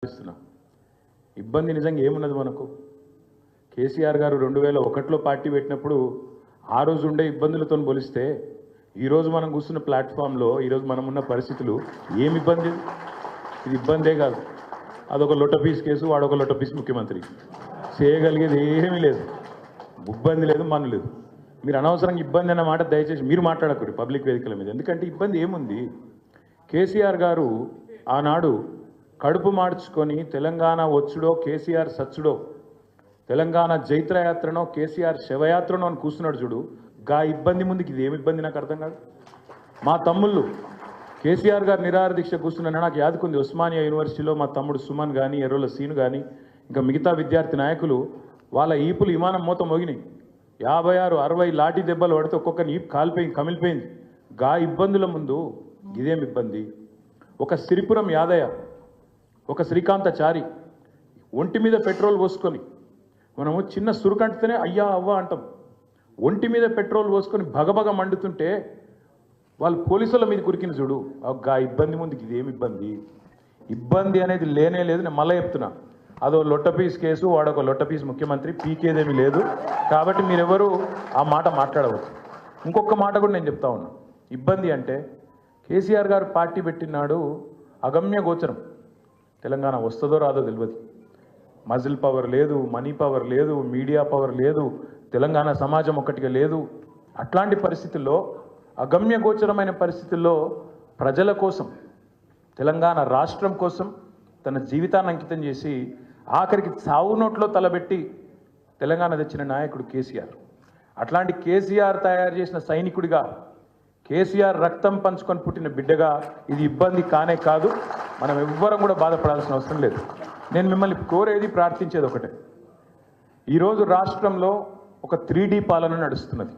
ఇబ్బంది నిజంగా ఏమున్నది మనకు? కేసీఆర్ గారు 2001లో పార్టీ పెట్టినప్పుడు ఆ రోజు ఉండే ఇబ్బందులతో పోలిస్తే ఈరోజు మనం కూర్చున్న ప్లాట్ఫామ్లో ఈరోజు మనం ఉన్న పరిస్థితులు ఏమి ఇబ్బంది? ఇది ఇబ్బందే కాదు. అదొక లొట్టపీస్ కేసు, వాడొక లొట్టపీస్ ముఖ్యమంత్రి. చేయగలిగేది ఏమీ లేదు, ఇబ్బంది లేదు, మన్ను లేదు. మీరు అనవసరంగా ఇబ్బంది అన్న మాట దయచేసి మీరు మాట్లాడకూడదు పబ్లిక్ వేదికల మీద. ఎందుకంటే ఇబ్బంది ఏముంది? కేసీఆర్ గారు ఆనాడు కడుపు మార్చుకొని తెలంగాణ వచ్చుడో కేసీఆర్ సచ్చుడో, తెలంగాణ జైత్రయాత్రనో కేసీఆర్ శవయాత్రనో అని కూర్చున్నాడు చూడు. గా ఇబ్బంది ముందుకు ఇది ఏమి ఇబ్బంది నాకు అర్థం కాదు. మా తమ్ముళ్ళు కేసీఆర్ గారు నిరాహార దీక్ష కూర్చున్నాను నాకు యాదుకుంది. ఉస్మానియా యూనివర్సిటీలో మా తమ్ముడు సుమన్ కానీ, ఎర్రోల సీను కానీ, ఇంకా మిగతా విద్యార్థి నాయకులు వాళ్ళ ఈపులు విమానం మూత మోగినాయి. 56, 60 లాఠీ దెబ్బలు పడితే ఒక్కొక్కరిని ఈపు కాలిపోయింది, కమిలిపోయింది. గా ఇబ్బందుల ముందు ఇదేమి ఇబ్బంది? ఒక సిరిపురం యాదయ్య, ఒక శ్రీకాంతాచారి ఒంటి మీద పెట్రోల్ పోసుకొని, మనము చిన్న సురుకంటితేనే అయ్యా అవ్వ అంటాం. ఒంటి మీద పెట్రోల్ పోసుకొని భగభగ మండుతుంటే వాళ్ళు పోలీసుల మీద కురికిన చూడు. గా ఇబ్బంది ముందుకు ఇదేమి ఇబ్బంది? ఇబ్బంది అనేది లేనే లేదు. నేను మళ్ళీ చెప్తున్నా, అదో లొట్టపీస్ కేసు, వాడొక లొట్టపీస్ ముఖ్యమంత్రి, పీకేదేమీ లేదు. కాబట్టి మీరెవరు ఆ మాట మాట్లాడవచ్చు. ఇంకొక మాట కూడా నేను చెప్తా ఉన్నా. ఇబ్బంది అంటే కేసీఆర్ గారు పార్టీ పెట్టినాడు అగమ్య గోచరం. తెలంగాణ వస్తుందో రాదో తెలియదు. మజిల్ పవర్ లేదు, మనీ పవర్ లేదు, మీడియా పవర్ లేదు, తెలంగాణ సమాజం ఒక్కటిగా లేదు. అట్లాంటి పరిస్థితుల్లో, అగమ్య గోచరమైన పరిస్థితుల్లో ప్రజల కోసం, తెలంగాణ రాష్ట్రం కోసం తన జీవితాన్ని అంకితం చేసి ఆఖరికి చావు నోట్లో తలబెట్టి తెలంగాణ తెచ్చిన నాయకుడు కేసీఆర్. అట్లాంటి కేసీఆర్ తయారు చేసిన సైనికుడిగా, కేసీఆర్ రక్తం పంచుకొని పుట్టిన బిడ్డగా ఇది ఇబ్బంది కానే కాదు. మనం ఎవ్వరం కూడా బాధపడాల్సిన అవసరం లేదు. నేను మిమ్మల్ని కోరేది, ప్రార్థించేది ఒకటే. ఈరోజు రాష్ట్రంలో ఒక 3D పాలన నడుస్తున్నది.